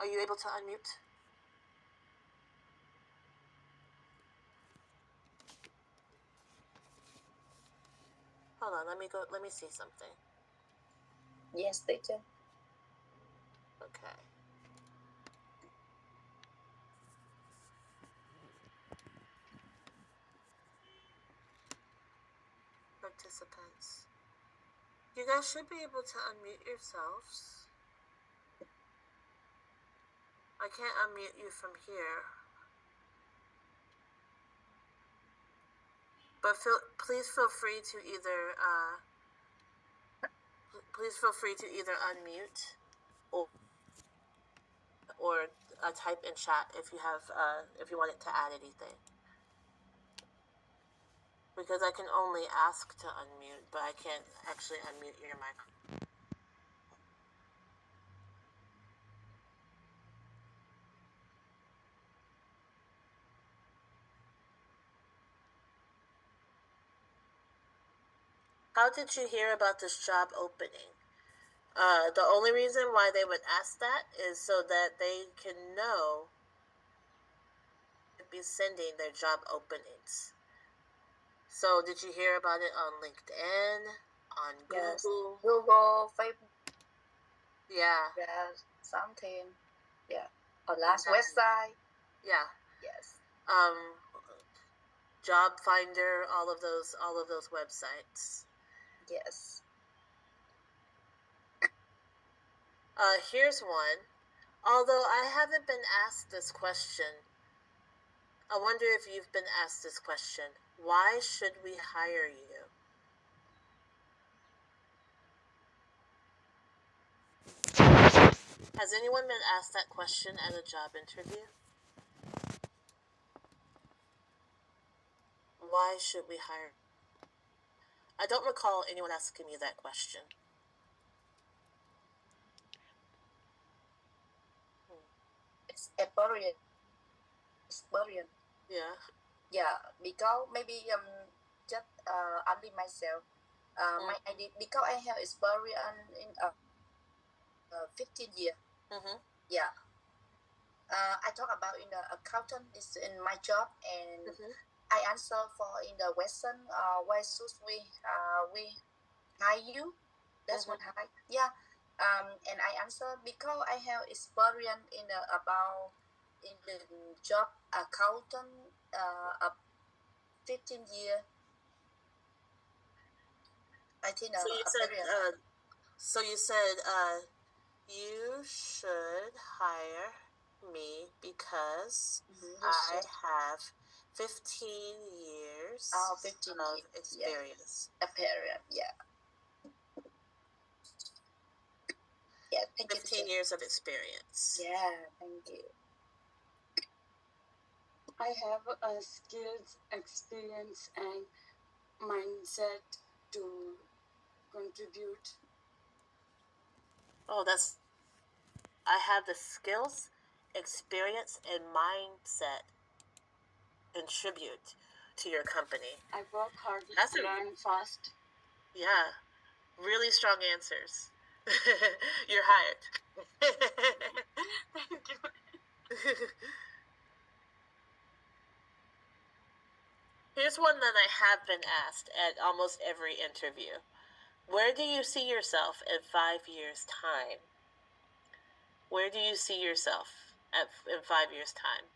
Are you able to unmute? Hold on, let me see something. Yes, teacher. Okay. Participants. You guys should be able to unmute yourselves. I can't unmute you from here. But please feel free to either unmute or type in chat if you wanted to add anything. Because I can only ask to unmute, but I can't actually unmute your microphone. How did you hear about this job opening? The only reason why they would ask that is so that they can know to be sending their job openings. So did you hear about it on LinkedIn, on Yes. Google? Google, Facebook. Yeah. Yes, something. Yeah. Or last website. Yeah. Yes. Job Finder, all of those websites. Yes. Here's one. Although I haven't been asked this question, I wonder if you've been asked this question. Why should we hire you? Has anyone been asked that question at a job interview? Why should we hire? I don't recall anyone asking me that question. Experience. Yeah. Yeah, because maybe just only myself. My idea, because I have experience in 15 years. Yeah. I talk about in the accountant is in my job, and I answer for in the question why should we hire you? That's what I and I answer because I have experience in about in the job accountant 15 years. I think so you said you should hire me because I have 15 years of experience. Apparent, yeah. Yeah, thank 15 you. years of experience. Yeah, thank you. I have a skills, experience, and mindset to contribute. Oh, I have the skills, experience, and mindset contribute to your company. I work hard, learn fast. Yeah, really strong answers. You're hired. Thank you. Here's one that I have been asked at almost every interview. Where do you see yourself in 5 years' time? Where do you see yourself in 5 years' time?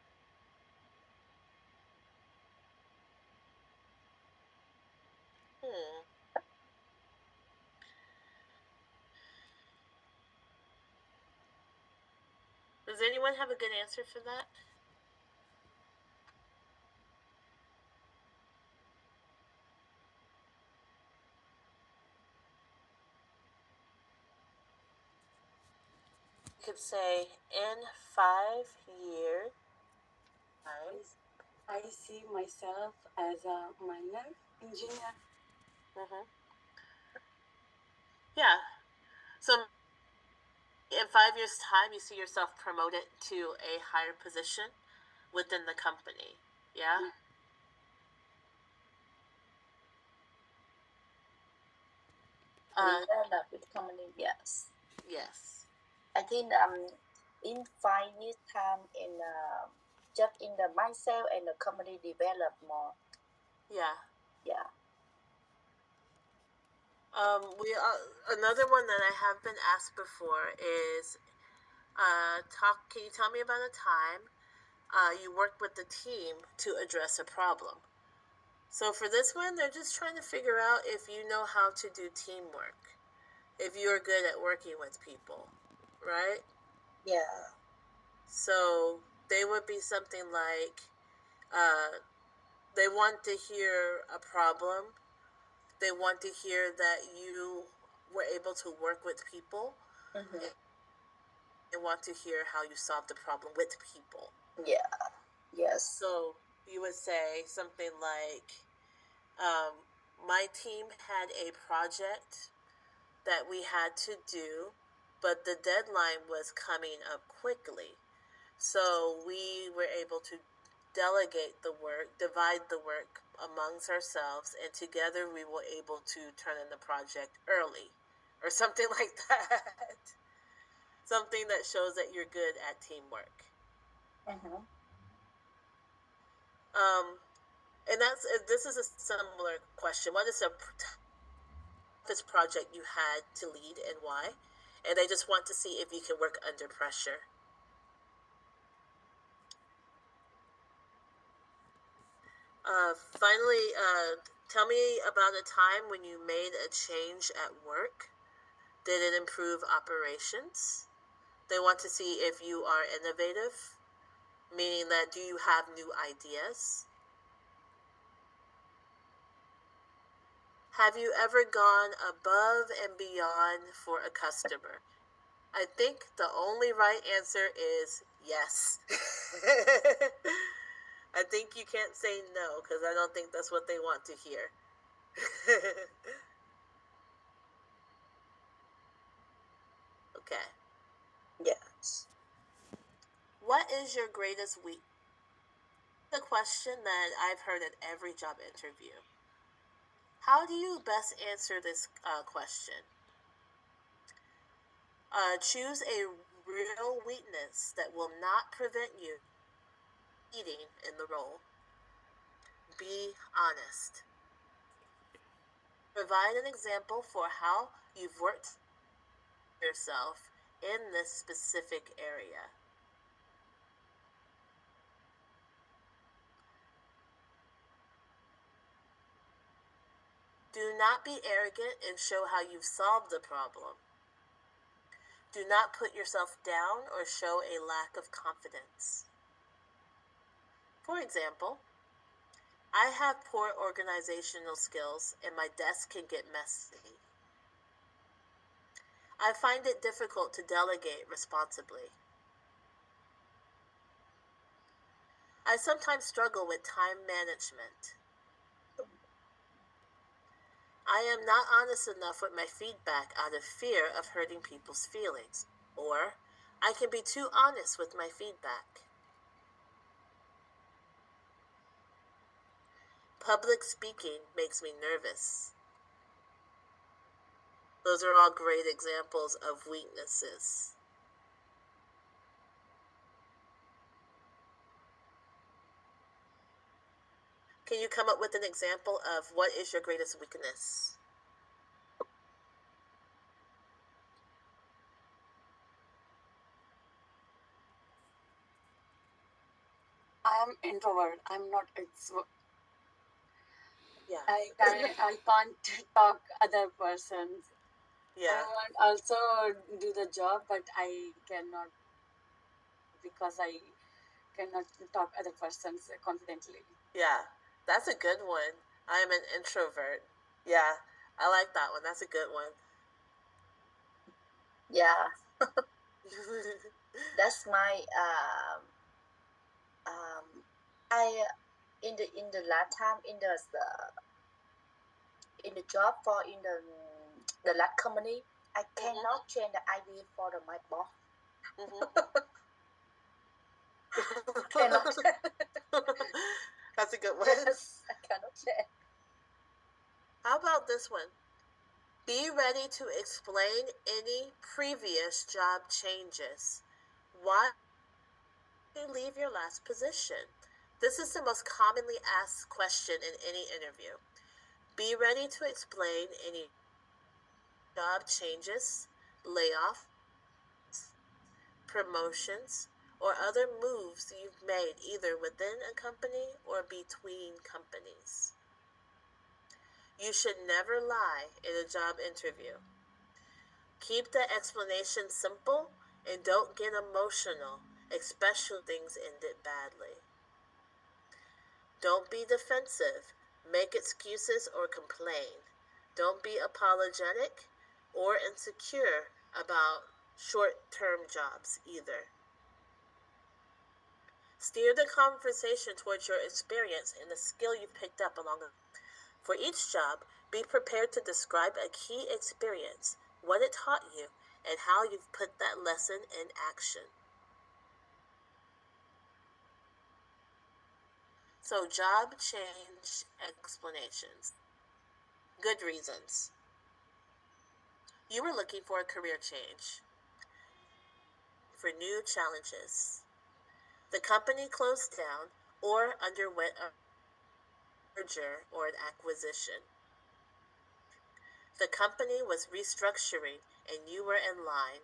Does anyone have a good answer for that? You could say in 5 years. I see myself as a minor engineer. Yeah. So in 5 years' time, you see yourself promoted to a higher position within the company. Yeah? Leader with company, yes. Yes. I think infinite time in just in the myself and the company develop more. Yeah. Yeah. We another one that I have been asked before is, Can you tell me about a time you worked with the team to address a problem? So for this one, they're just trying to figure out if you know how to do teamwork, if you are good at working with people, right? Yeah. So they would be something like, uh, they want to hear a problem. They want to hear that you were able to work with people. Mm-hmm. They want to hear how you solved the problem with people. Yeah. Yes. So you would say something like, my team had a project that we had to do, but the deadline was coming up quickly. So we were able to delegate the work, divide the work amongst ourselves, and together we were able to turn in the project early, or something like that. Something that shows that you're good at teamwork. Mm-hmm. And this is a similar question. What is the toughest project you had to lead and why? And they just want to see if you can work under pressure. Finally, tell me about a time when you made a change at work. Did it improve operations? They want to see if you are innovative, meaning that do you have new ideas? Have you ever gone above and beyond for a customer? I think the only right answer is yes. I think you can't say no because I don't think that's what they want to hear. Okay. Yes. What is your greatest weak? The question that I've heard at every job interview. How do you best answer this question? Choose a real weakness that will not prevent you eating in the role. Be honest. Provide an example for how you've worked yourself in this specific area. Do not be arrogant and show how you've solved the problem. Do not put yourself down or show a lack of confidence. For example, I have poor organizational skills and my desk can get messy. I find it difficult to delegate responsibly. I sometimes struggle with time management. I am not honest enough with my feedback out of fear of hurting people's feelings. Or, I can be too honest with my feedback. Public speaking makes me nervous. Those are all great examples of weaknesses. Can you come up with an example of what is your greatest weakness? I am introvert. I'm not Yeah. I can't talk other persons. Yeah. I want also do the job, but I cannot because I cannot talk other persons confidently. Yeah. That's a good one. I am an introvert. Yeah. I like that one. That's a good one. Yeah. That's my I in the last time in the job for in the last company, I cannot change the idea for my boss. Cannot. That's a good one. Yes, I cannot change. How about this one? Be ready to explain any previous job changes. Why did you leave your last position? This is the most commonly asked question in any interview. Be ready to explain any job changes, layoffs, promotions, or other moves you've made either within a company or between companies. You should never lie in a job interview. Keep the explanation simple and don't get emotional, especially if things ended badly. Don't be defensive. Make excuses or complain. Don't be apologetic or insecure about short-term jobs either. Steer the conversation towards your experience and the skill you've picked up along the way. For each job, be prepared to describe a key experience, what it taught you, and how you've put that lesson in action. So, job change explanations. Good reasons. You were looking for a career change, for new challenges. The company closed down or underwent a merger or an acquisition. The company was restructuring and you were in line.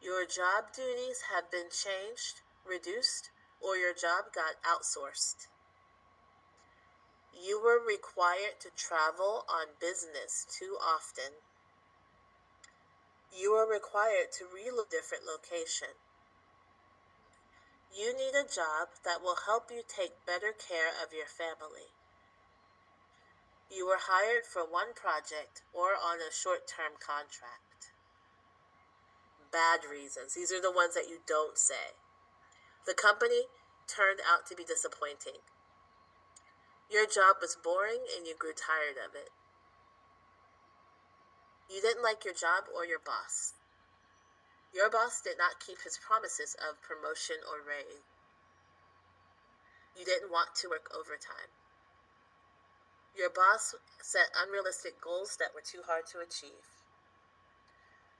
Your job duties have been changed, reduced, or your job got outsourced. You were required to travel on business too often. You were required to relocate to a different location. You need a job that will help you take better care of your family. You were hired for one project or on a short-term contract. Bad reasons. These are the ones that you don't say. The company turned out to be disappointing. Your job was boring and you grew tired of it. You didn't like your job or your boss. Your boss did not keep his promises of promotion or raise. You didn't want to work overtime. Your boss set unrealistic goals that were too hard to achieve.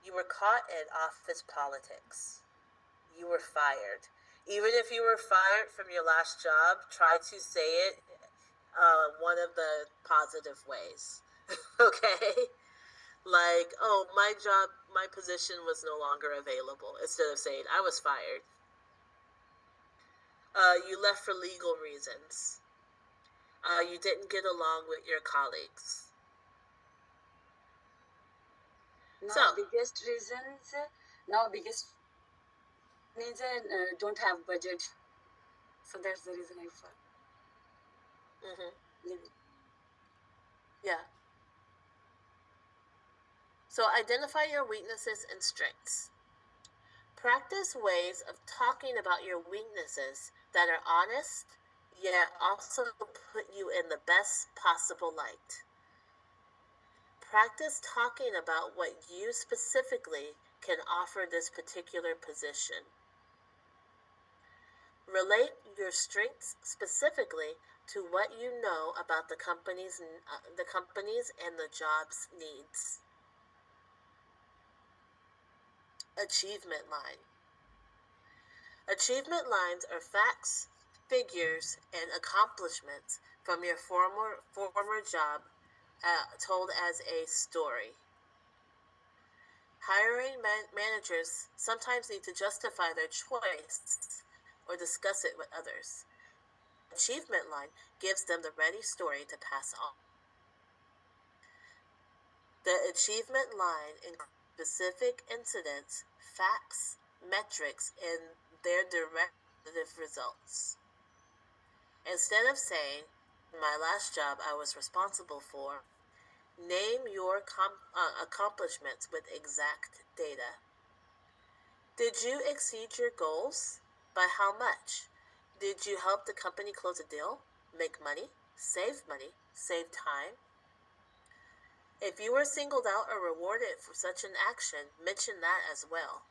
You were caught in office politics. You were fired. Even if you were fired from your last job, try to say it one of the positive ways. Okay? Like, oh, my position was no longer available, instead of saying I was fired. You left for legal reasons. You didn't get along with your colleagues. Biggest reasons don't have budget, so that's the reason I felt. Yeah. So identify your weaknesses and strengths. Practice ways of talking about your weaknesses that are honest, yet also put you in the best possible light. Practice talking about what you specifically can offer this particular position. Relate your strengths specifically to what you know about the company's and the job's needs. Achievement line. Achievement lines are facts, figures, and accomplishments from your former job told as a story. Hiring managers sometimes need to justify their choice or discuss it with others. Achievement line gives them the ready story to pass on. The achievement line includes specific incidents, facts, metrics, and their direct results. Instead of saying, my last job I was responsible for, name your accomplishments with exact data. Did you exceed your goals? By how much? Did you help the company close a deal, make money, save time? If you were singled out or rewarded for such an action, mention that as well.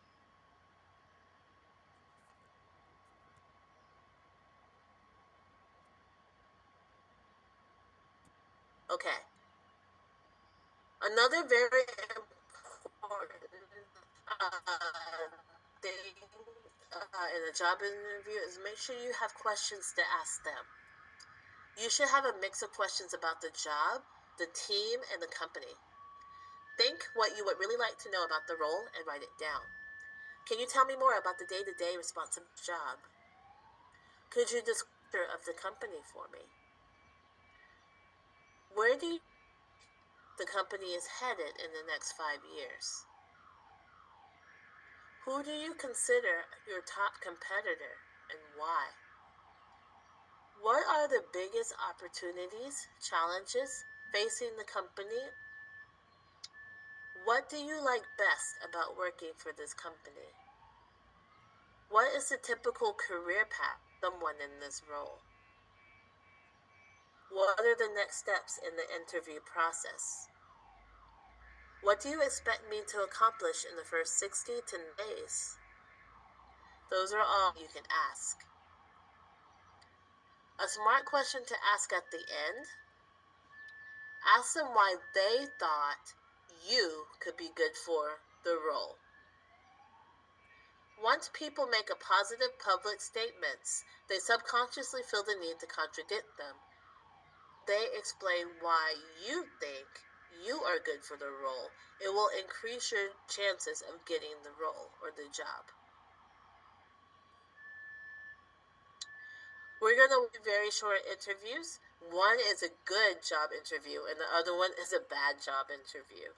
Okay. Another very important thing in a job interview is make sure you have questions to ask them. You should have a mix of questions about the job, the team, and the company. Think what you would really like to know about the role and write it down. Can you tell me more about the day-to-day responsible job? Could you describe of the company for me? Where do you the company is headed in the next 5 years? Who do you consider your top competitor and why? What are the biggest opportunities, challenges facing the company? What do you like best about working for this company? What is the typical career path of someone in this role? What are the next steps in the interview process? What do you expect me to accomplish in the first 60 to 90 days? Those are all you can ask. A smart question to ask at the end: ask them why they thought you could be good for the role. Once people make a positive public statements, they subconsciously feel the need to contradict them. They explain why you think you are good for the role. It will increase your chances of getting the role or the job. We're going to do very short interviews. One is a good job interview and the other one is a bad job interview.